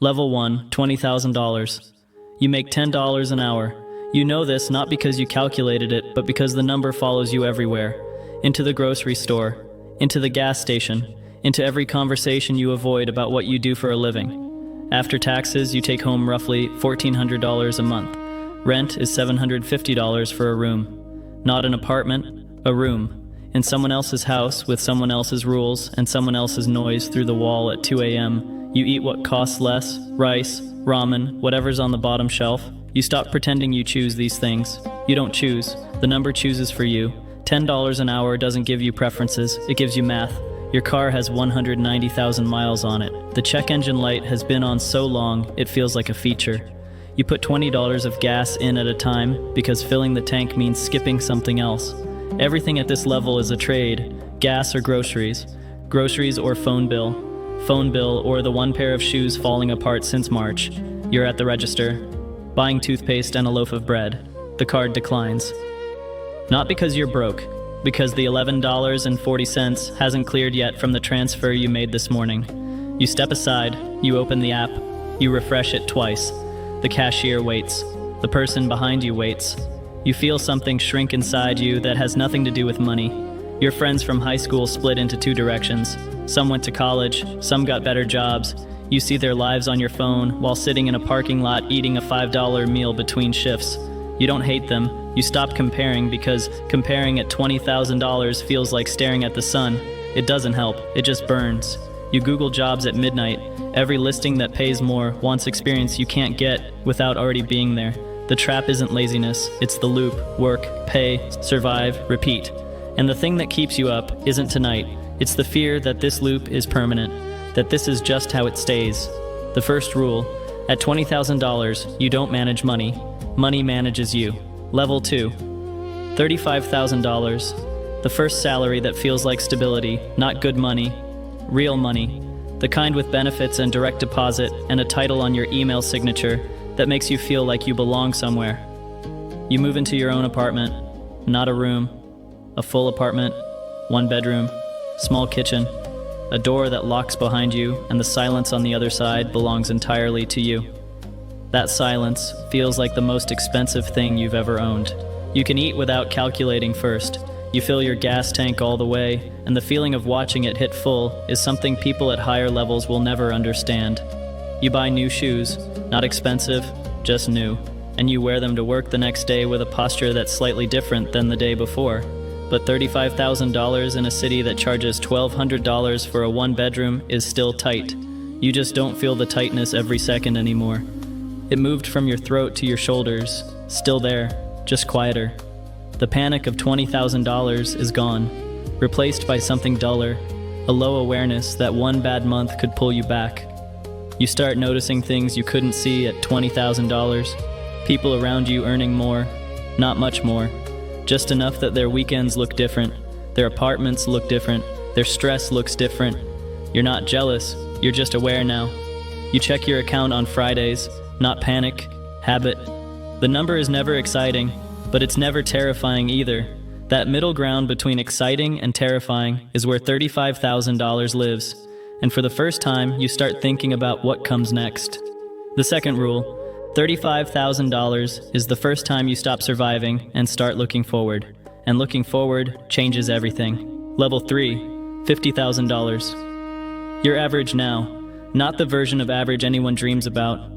Level 1, $20,000. You make $10 an hour. You know this not because you calculated it, but because the number follows you everywhere. Into the grocery store, into the gas station, into every conversation you avoid about what you do for a living. After taxes, you take home roughly $1,400 a month. Rent is $750 for a room. Not an apartment, a room. In someone else's house with someone else's rules and someone else's noise through the wall at 2 a.m., you eat what costs less, rice, ramen, whatever's on the bottom shelf. You stop pretending you choose these things. You don't choose. The number chooses for you. $10 an hour doesn't give you preferences, it gives you math. Your car has 190,000 miles on it. The check engine light has been on so long, it feels like a feature. You put $20 of gas in at a time because filling the tank means skipping something else. Everything at this level is a trade, gas or groceries. Groceries or phone bill. Phone bill or the one pair of shoes falling apart since March. You're at the register, buying toothpaste and a loaf of bread. The card declines. Not because you're broke, because the $11.40 hasn't cleared yet from the transfer you made this morning. You step aside, you open the app, you refresh it twice. The cashier waits. The person behind you waits. You feel something shrink inside you that has nothing to do with money. Your friends from high school split into two directions. Some went to college, some got better jobs. You see their lives on your phone while sitting in a parking lot eating a $5 meal between shifts. You don't hate them, you stop comparing because comparing at $20,000 feels like staring at the sun. It doesn't help, it just burns. You Google jobs at midnight. Every listing that pays more wants experience you can't get without already being there. The trap isn't laziness, it's the loop. Work, pay, survive, repeat. And the thing that keeps you up isn't tonight. It's the fear that this loop is permanent, that this is just how it stays. The first rule, at $20,000, you don't manage money. Money manages you. Level 2, $35,000. The first salary that feels like stability, not good money, real money. The kind with benefits and direct deposit and a title on your email signature that makes you feel like you belong somewhere. You move into your own apartment, not a room, a full apartment, 1 bedroom, small kitchen, a door that locks behind you and the silence on the other side belongs entirely to you. That silence feels like the most expensive thing you've ever owned. You can eat without calculating first. You fill your gas tank all the way, and the feeling of watching it hit full is something people at higher levels will never understand. You buy new shoes, not expensive, just new, and you wear them to work the next day with a posture that's slightly different than the day before. But $35,000 in a city that charges $1,200 for a 1-bedroom is still tight. You just don't feel the tightness every second anymore. It moved from your throat to your shoulders, still there, just quieter. The panic of $20,000 is gone, replaced by something duller, a low awareness that one bad month could pull you back. You start noticing things you couldn't see at $20,000. People around you earning more, not much more, just enough that their weekends look different, their apartments look different, their stress looks different. You're not jealous, you're just aware now. You check your account on Fridays, not panic, habit. The number is never exciting, but it's never terrifying either. That middle ground between exciting and terrifying is where $35,000 lives. And for the first time, you start thinking about what comes next. The second rule, $35,000 is the first time you stop surviving and start looking forward. And looking forward changes everything. Level 3, $50,000. You're average now, not the version of average anyone dreams about.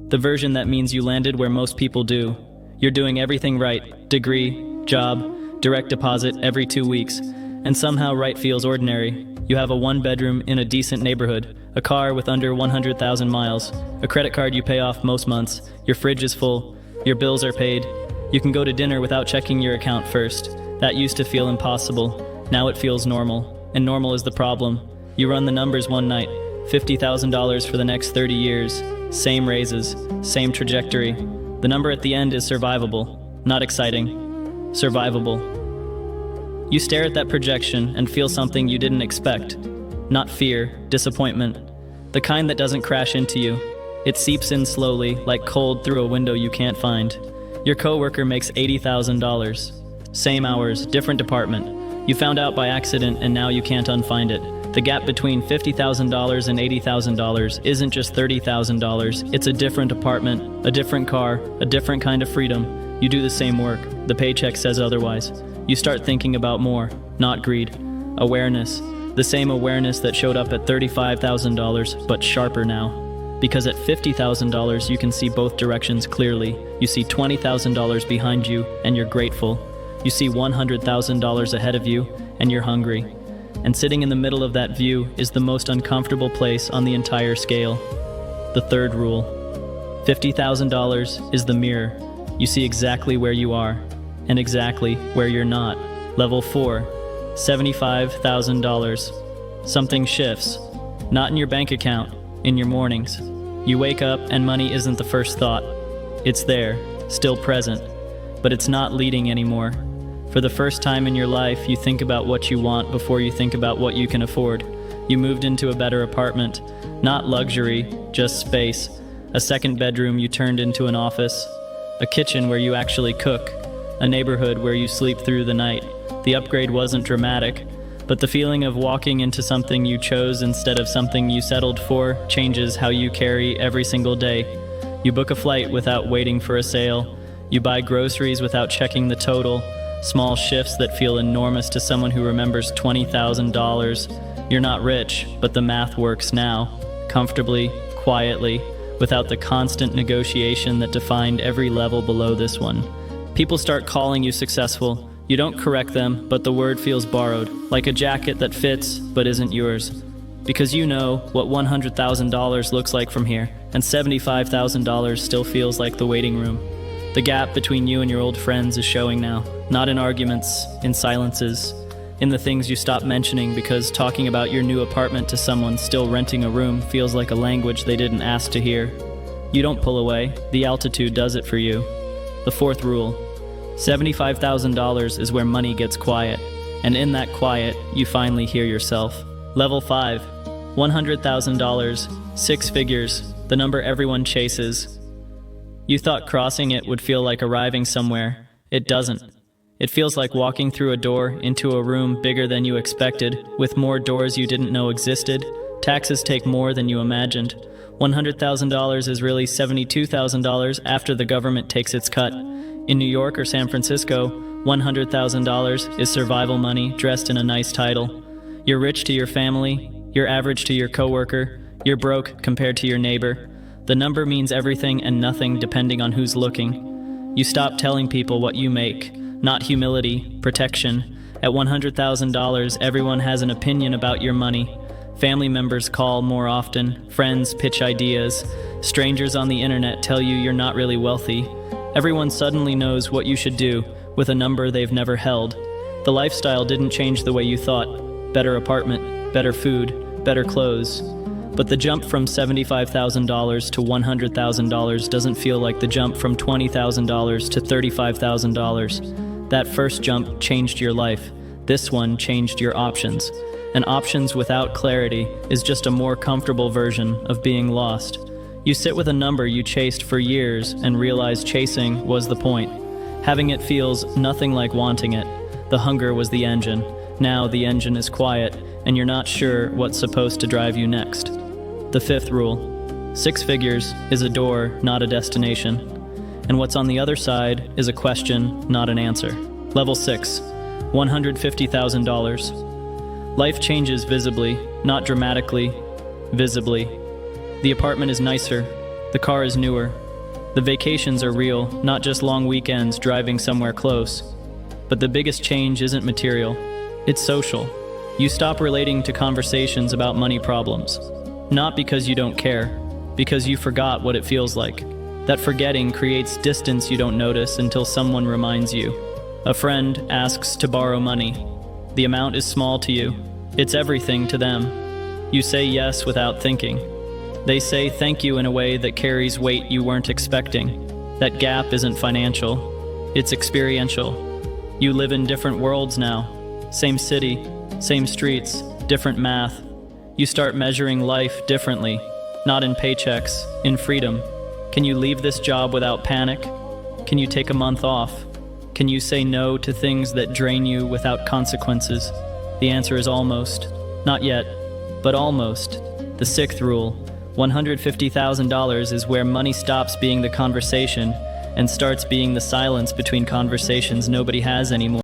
The version that means you landed where most people do. You're doing everything right, degree, job, direct deposit every 2 weeks, and somehow right feels ordinary. You have a 1-bedroom in a decent neighborhood, a car with under 100,000 miles, a credit card you pay off most months, your fridge is full, your bills are paid. You can go to dinner without checking your account first. That used to feel impossible. Now it feels normal, and normal is the problem. You run the numbers one night, $50,000 for the next 30 years, same raises, same trajectory. The number at the end is survivable, not exciting, survivable. You stare at that projection and feel something you didn't expect. Not fear, disappointment. The kind that doesn't crash into you. It seeps in slowly, like cold through a window you can't find. Your coworker makes $80,000. Same hours, different department. You found out by accident and now you can't unfind it. The gap between $50,000 and $80,000 isn't just $30,000, it's a different apartment, a different car, a different kind of freedom. You do the same work, the paycheck says otherwise. You start thinking about more, not greed. Awareness, the same awareness that showed up at $35,000, but sharper now. Because at $50,000 you can see both directions clearly. You see $20,000 behind you, and you're grateful. You see $100,000 ahead of you, and you're hungry. And sitting in the middle of that view is the most uncomfortable place on the entire scale. The third rule. $50,000 is the mirror. You see exactly where you are, and exactly where you're not. Level 4. $75,000. Something shifts. Not in your bank account, in your mornings. You wake up and money isn't the first thought. It's there, still present, but it's not leading anymore. For the first time in your life, you think about what you want before you think about what you can afford. You moved into a better apartment, not luxury, just space. A second bedroom you turned into an office. A kitchen where you actually cook. A neighborhood where you sleep through the night. The upgrade wasn't dramatic, but the feeling of walking into something you chose instead of something you settled for changes how you carry every single day. You book a flight without waiting for a sale. You buy groceries without checking the total. Small shifts that feel enormous to someone who remembers $20,000. You're not rich, but the math works now. Comfortably, quietly, without the constant negotiation that defined every level below this one. People start calling you successful. You don't correct them, but the word feels borrowed, like a jacket that fits but isn't yours. Because you know what $100,000 looks like from here, and $75,000 still feels like the waiting room. The gap between you and your old friends is showing now, not in arguments, in silences, in the things you stop mentioning because talking about your new apartment to someone still renting a room feels like a language they didn't ask to hear. You don't pull away, the altitude does it for you. The fourth rule. $75,000 is where money gets quiet, and in that quiet, you finally hear yourself. Level 5. $100,000, 6 figures, the number everyone chases. You thought crossing it would feel like arriving somewhere. It doesn't. It feels like walking through a door into a room bigger than you expected, with more doors you didn't know existed. Taxes take more than you imagined. $100,000 is really $72,000 after the government takes its cut. In New York or San Francisco, $100,000 is survival money dressed in a nice title. You're rich to your family, you're average to your coworker, you're broke compared to your neighbor. The number means everything and nothing depending on who's looking. You stop telling people what you make, not humility, protection. At $100,000, everyone has an opinion about your money. Family members call more often, friends pitch ideas, strangers on the internet tell you you're not really wealthy. Everyone suddenly knows what you should do with a number they've never held. The lifestyle didn't change the way you thought. Better apartment, better food, better clothes. But the jump from $75,000 to $100,000 doesn't feel like the jump from $20,000 to $35,000. That first jump changed your life. This one changed your options. And options without clarity is just a more comfortable version of being lost. You sit with a number you chased for years and realize chasing was the point. Having it feels nothing like wanting it. The hunger was the engine. Now the engine is quiet, and you're not sure what's supposed to drive you next. The fifth rule. 6 figures is a door, not a destination. And what's on the other side is a question, not an answer. Level 6. $150,000. Life changes visibly, not dramatically, visibly. The apartment is nicer, the car is newer. The vacations are real, not just long weekends driving somewhere close. But the biggest change isn't material, it's social. You stop relating to conversations about money problems. Not because you don't care, because you forgot what it feels like. That forgetting creates distance you don't notice until someone reminds you. A friend asks to borrow money. The amount is small to you. It's everything to them. You say yes without thinking. They say thank you in a way that carries weight you weren't expecting. That gap isn't financial, it's experiential. You live in different worlds now. Same city, same streets, different math. You start measuring life differently, not in paychecks, in freedom. Can you leave this job without panic? Can you take a month off? Can you say no to things that drain you without consequences? The answer is almost. Not yet. but almost. The sixth rule: $150,000 is where money stops being the conversation and starts being the silence between conversations nobody has anymore.